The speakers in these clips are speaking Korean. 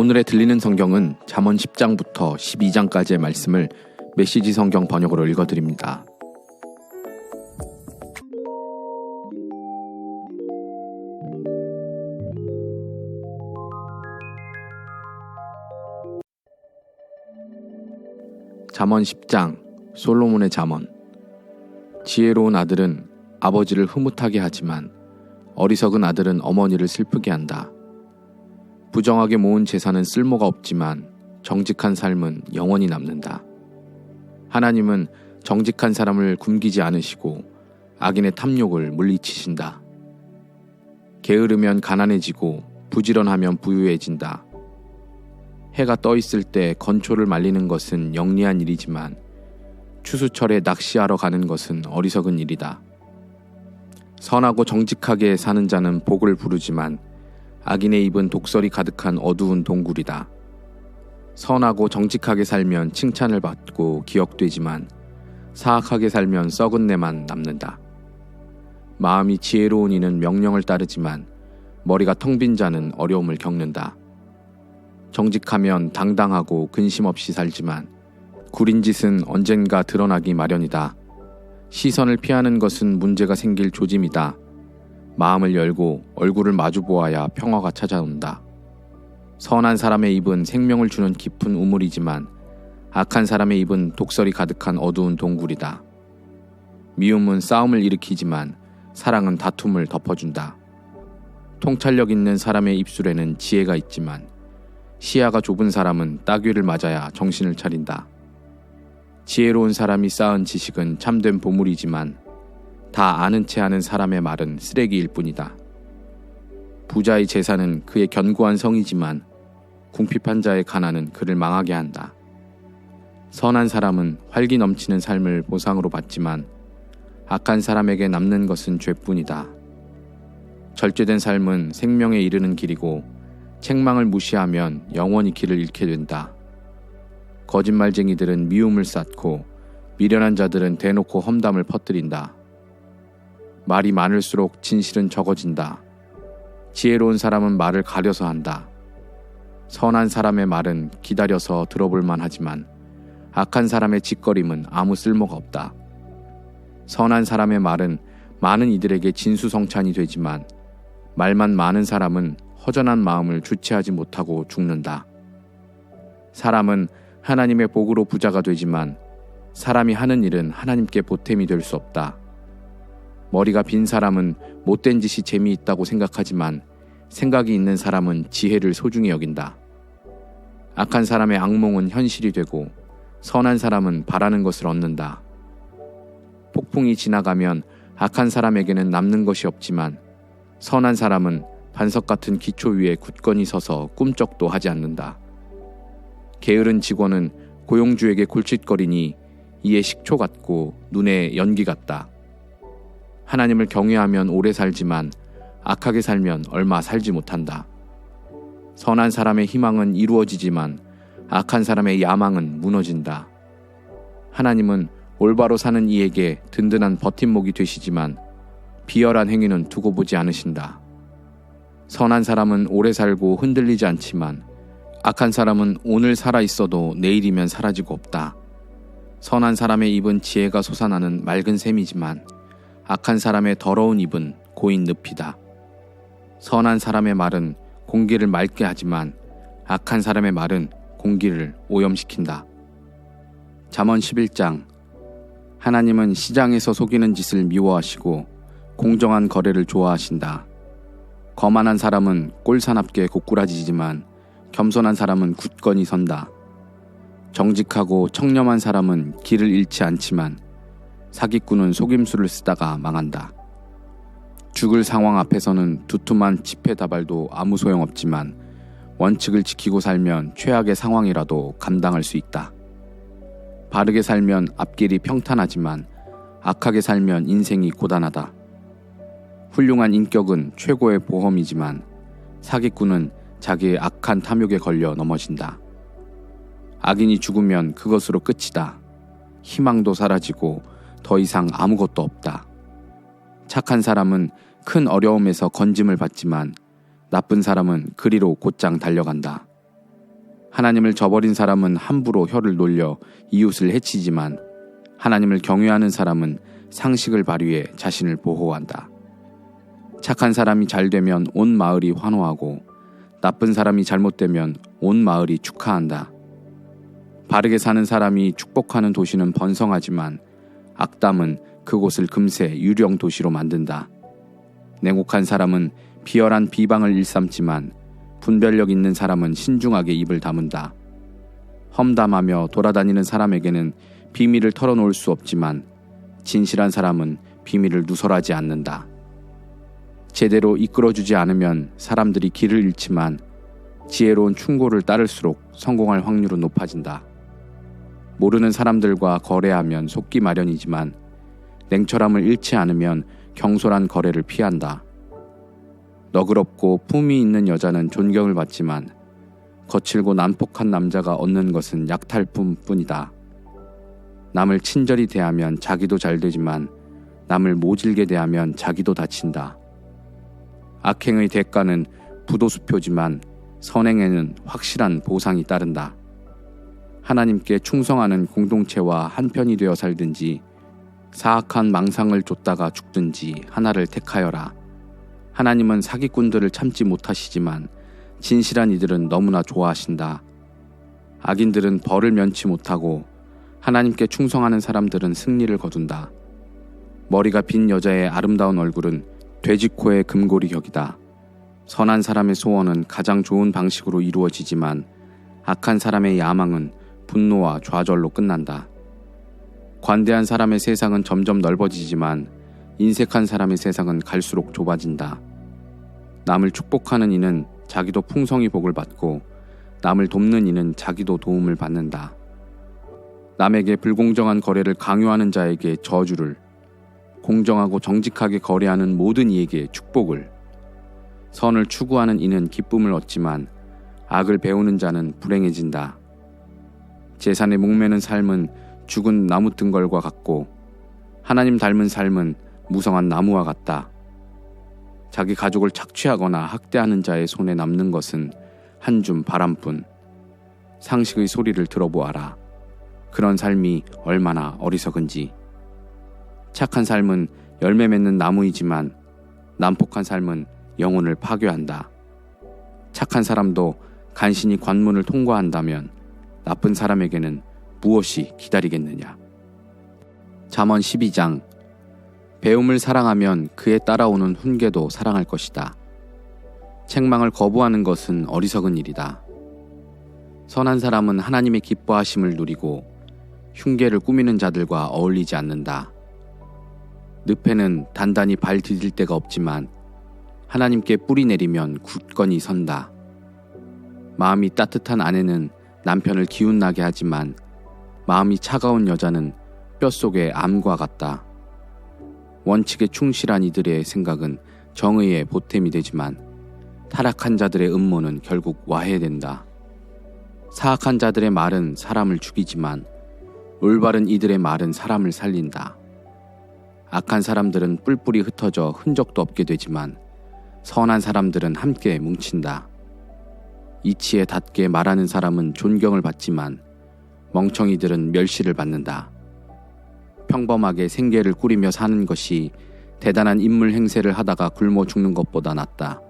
오늘에 들리는 성경은 잠언 10장부터 12장까지의 말씀을 메시지 성경 번역으로 읽어드립니다. 잠언 10장 솔로몬의 잠언. 지혜로운 아들은 아버지를 흐뭇하게 하지만 어리석은 아들은 어머니를 슬프게 한다. 부정하게 모은 재산은 쓸모가 없지만 정직한 삶은 영원히 남는다. 하나님은 정직한 사람을 굶기지 않으시고 악인의 탐욕을 물리치신다. 게으르면 가난해지고 부지런하면 부유해진다. 해가 떠 있을 때 건초를 말리는 것은 영리한 일이지만 추수철에 낚시하러 가는 것은 어리석은 일이다. 선하고 정직하게 사는 자는 복을 부르지만 악인의 입은 독설이 가득한 어두운 동굴이다. 선하고 정직하게 살면 칭찬을 받고 기억되지만 사악하게 살면 썩은 내만 남는다. 마음이 지혜로운 이는 명령을 따르지만 머리가 텅 빈 자는 어려움을 겪는다. 정직하면 당당하고 근심 없이 살지만 구린 짓은 언젠가 드러나기 마련이다. 시선을 피하는 것은 문제가 생길 조짐이다. 마음을 열고 얼굴을 마주 보아야 평화가 찾아온다. 선한 사람의 입은 생명을 주는 깊은 우물이지만 악한 사람의 입은 독설이 가득한 어두운 동굴이다. 미움은 싸움을 일으키지만 사랑은 다툼을 덮어준다. 통찰력 있는 사람의 입술에는 지혜가 있지만 시야가 좁은 사람은 따귀를 맞아야 정신을 차린다. 지혜로운 사람이 쌓은 지식은 참된 보물이지만 다 아는 채 하는 사람의 말은 쓰레기일 뿐이다. 부자의 재산은 그의 견고한 성이지만 궁핍한 자의 가난은 그를 망하게 한다. 선한 사람은 활기 넘치는 삶을 보상으로 받지만 악한 사람에게 남는 것은 죄뿐이다. 절제된 삶은 생명에 이르는 길이고 책망을 무시하면 영원히 길을 잃게 된다. 거짓말쟁이들은 미움을 쌓고 미련한 자들은 대놓고 험담을 퍼뜨린다. 말이 많을수록 진실은 적어진다. 지혜로운 사람은 말을 가려서 한다. 선한 사람의 말은 기다려서 들어볼 만하지만 악한 사람의 짓거림은 아무 쓸모가 없다. 선한 사람의 말은 많은 이들에게 진수성찬이 되지만 말만 많은 사람은 허전한 마음을 주체하지 못하고 죽는다. 사람은 하나님의 복으로 부자가 되지만 사람이 하는 일은 하나님께 보탬이 될 수 없다. 머리가 빈 사람은 못된 짓이 재미있다고 생각하지만 생각이 있는 사람은 지혜를 소중히 여긴다. 악한 사람의 악몽은 현실이 되고 선한 사람은 바라는 것을 얻는다. 폭풍이 지나가면 악한 사람에게는 남는 것이 없지만 선한 사람은 반석 같은 기초 위에 굳건히 서서 꿈쩍도 하지 않는다. 게으른 직원은 고용주에게 골칫거리니 이에 식초 같고 눈에 연기 같다. 하나님을 경외하면 오래 살지만 악하게 살면 얼마 살지 못한다. 선한 사람의 희망은 이루어지지만 악한 사람의 야망은 무너진다. 하나님은 올바로 사는 이에게 든든한 버팀목이 되시지만 비열한 행위는 두고 보지 않으신다. 선한 사람은 오래 살고 흔들리지 않지만 악한 사람은 오늘 살아 있어도 내일이면 사라지고 없다. 선한 사람의 입은 지혜가 솟아나는 맑은 샘이지만 악한 사람의 더러운 입은 고인 늪이다. 선한 사람의 말은 공기를 맑게 하지만 악한 사람의 말은 공기를 오염시킨다. 잠언 11장. 하나님은 시장에서 속이는 짓을 미워하시고 공정한 거래를 좋아하신다. 거만한 사람은 꼴사납게 고꾸라지지만 겸손한 사람은 굳건히 선다. 정직하고 청렴한 사람은 길을 잃지 않지만 사기꾼은 속임수를 쓰다가 망한다. 죽을 상황 앞에서는 두툼한 지폐다발도 아무 소용없지만 원칙을 지키고 살면 최악의 상황이라도 감당할 수 있다. 바르게 살면 앞길이 평탄하지만 악하게 살면 인생이 고단하다. 훌륭한 인격은 최고의 보험이지만 사기꾼은 자기의 악한 탐욕에 걸려 넘어진다. 악인이 죽으면 그것으로 끝이다. 희망도 사라지고 더 이상 아무것도 없다. 착한 사람은 큰 어려움에서 건짐을 받지만 나쁜 사람은 그리로 곧장 달려간다. 하나님을 저버린 사람은 함부로 혀를 놀려 이웃을 해치지만 하나님을 경외하는 사람은 상식을 발휘해 자신을 보호한다. 착한 사람이 잘 되면 온 마을이 환호하고 나쁜 사람이 잘못되면 온 마을이 축하한다. 바르게 사는 사람이 축복하는 도시는 번성하지만 악담은 그곳을 금세 유령 도시로 만든다. 냉혹한 사람은 비열한 비방을 일삼지만 분별력 있는 사람은 신중하게 입을 다문다. 험담하며 돌아다니는 사람에게는 비밀을 털어놓을 수 없지만 진실한 사람은 비밀을 누설하지 않는다. 제대로 이끌어주지 않으면 사람들이 길을 잃지만 지혜로운 충고를 따를수록 성공할 확률은 높아진다. 모르는 사람들과 거래하면 속기 마련이지만 냉철함을 잃지 않으면 경솔한 거래를 피한다. 너그럽고 품위 있는 여자는 존경을 받지만 거칠고 난폭한 남자가 얻는 것은 약탈품뿐이다. 남을 친절히 대하면 자기도 잘 되지만 남을 모질게 대하면 자기도 다친다. 악행의 대가는 부도수표지만 선행에는 확실한 보상이 따른다. 하나님께 충성하는 공동체와 한편이 되어 살든지 사악한 망상을 좇다가 죽든지 하나를 택하여라. 하나님은 사기꾼들을 참지 못하시지만 진실한 이들은 너무나 좋아하신다. 악인들은 벌을 면치 못하고 하나님께 충성하는 사람들은 승리를 거둔다. 머리가 빈 여자의 아름다운 얼굴은 돼지코의 금고리 격이다. 선한 사람의 소원은 가장 좋은 방식으로 이루어지지만 악한 사람의 야망은 분노와 좌절로 끝난다. 관대한 사람의 세상은 점점 넓어지지만 인색한 사람의 세상은 갈수록 좁아진다. 남을 축복하는 이는 자기도 풍성히 복을 받고 남을 돕는 이는 자기도 도움을 받는다. 남에게 불공정한 거래를 강요하는 자에게 저주를, 공정하고 정직하게 거래하는 모든 이에게 축복을, 선을 추구하는 이는 기쁨을 얻지만 악을 배우는 자는 불행해진다. 재산에 목매는 삶은 죽은 나무 등걸과 같고 하나님 닮은 삶은 무성한 나무와 같다. 자기 가족을 착취하거나 학대하는 자의 손에 남는 것은 한 줌 바람뿐. 상식의 소리를 들어보아라. 그런 삶이 얼마나 어리석은지. 착한 삶은 열매 맺는 나무이지만 난폭한 삶은 영혼을 파괴한다. 착한 사람도 간신히 관문을 통과한다면 나쁜 사람에게는 무엇이 기다리겠느냐. 잠언 12장. 배움을 사랑하면 그에 따라오는 훈계도 사랑할 것이다. 책망을 거부하는 것은 어리석은 일이다. 선한 사람은 하나님의 기뻐하심을 누리고 흉계를 꾸미는 자들과 어울리지 않는다. 늪에는 단단히 발 디딜 데가 없지만 하나님께 뿌리 내리면 굳건히 선다. 마음이 따뜻한 아내는 남편을 기운나게 하지만 마음이 차가운 여자는 뼛속의 암과 같다. 원칙에 충실한 이들의 생각은 정의의 보탬이 되지만 타락한 자들의 음모는 결국 와해된다. 사악한 자들의 말은 사람을 죽이지만 올바른 이들의 말은 사람을 살린다. 악한 사람들은 뿔뿔이 흩어져 흔적도 없게 되지만 선한 사람들은 함께 뭉친다. 이치에 닿게 말하는 사람은 존경을 받지만 멍청이들은 멸시를 받는다. 평범하게 생계를 꾸리며 사는 것이 대단한 인물 행세를 하다가 굶어 죽는 것보다 낫다.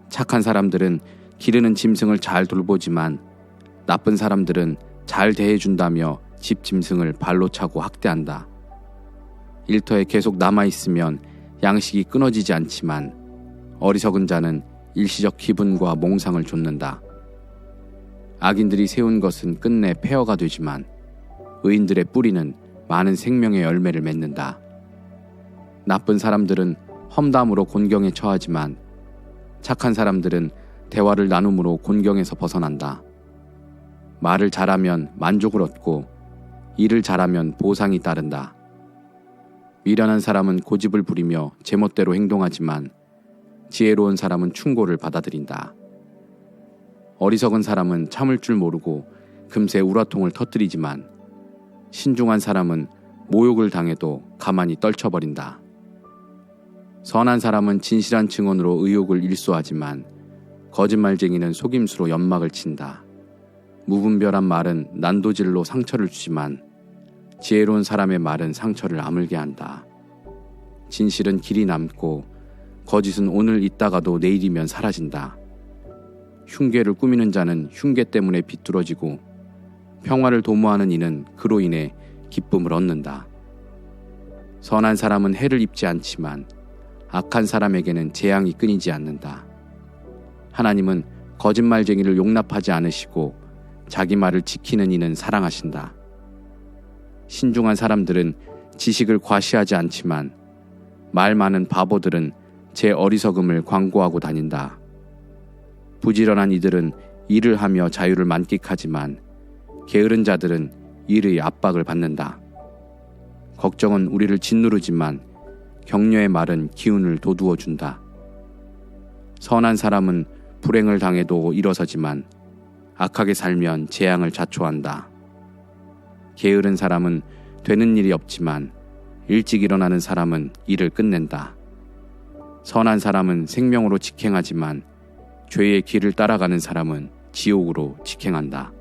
착한 사람들은 기르는 짐승을 잘 돌보지만 나쁜 사람들은 잘 대해준다며 집 짐승을 발로 차고 학대한다. 일터에 계속 남아있으면 양식이 끊어지지 않지만 어리석은 자는 일시적 기분과 몽상을 좇는다. 악인들이 세운 것은 끝내 폐허가 되지만 의인들의 뿌리는 많은 생명의 열매를 맺는다. 나쁜 사람들은 험담으로 곤경에 처하지만 착한 사람들은 대화를 나눔으로 곤경에서 벗어난다. 말을 잘하면 만족을 얻고 일을 잘하면 보상이 따른다. 미련한 사람은 고집을 부리며 제멋대로 행동하지만 지혜로운 사람은 충고를 받아들인다. 어리석은 사람은 참을 줄 모르고 금세 우라통을 터뜨리지만 신중한 사람은 모욕을 당해도 가만히 떨쳐버린다. 선한 사람은 진실한 증언으로 의혹을 일소하지만 거짓말쟁이는 속임수로 연막을 친다. 무분별한 말은 난도질로 상처를 주지만 지혜로운 사람의 말은 상처를 아물게 한다. 진실은 길이 남고 거짓은 오늘 있다가도 내일이면 사라진다. 흉계를 꾸미는 자는 흉계 때문에 비뚤어지고 평화를 도모하는 이는 그로 인해 기쁨을 얻는다. 선한 사람은 해를 입지 않지만 악한 사람에게는 재앙이 끊이지 않는다. 하나님은 거짓말쟁이를 용납하지 않으시고 자기 말을 지키는 이는 사랑하신다. 신중한 사람들은 지식을 과시하지 않지만 말 많은 바보들은 제 어리석음을 광고하고 다닌다. 부지런한 이들은 일을 하며 자유를 만끽하지만 게으른 자들은 일의 압박을 받는다. 걱정은 우리를 짓누르지만 격려의 말은 기운을 돋우어 준다. 선한 사람은 불행을 당해도 일어서지만 악하게 살면 재앙을 자초한다. 게으른 사람은 되는 일이 없지만 일찍 일어나는 사람은 일을 끝낸다. 선한 사람은 생명으로 직행하지만 죄의 길을 따라가는 사람은 지옥으로 직행한다.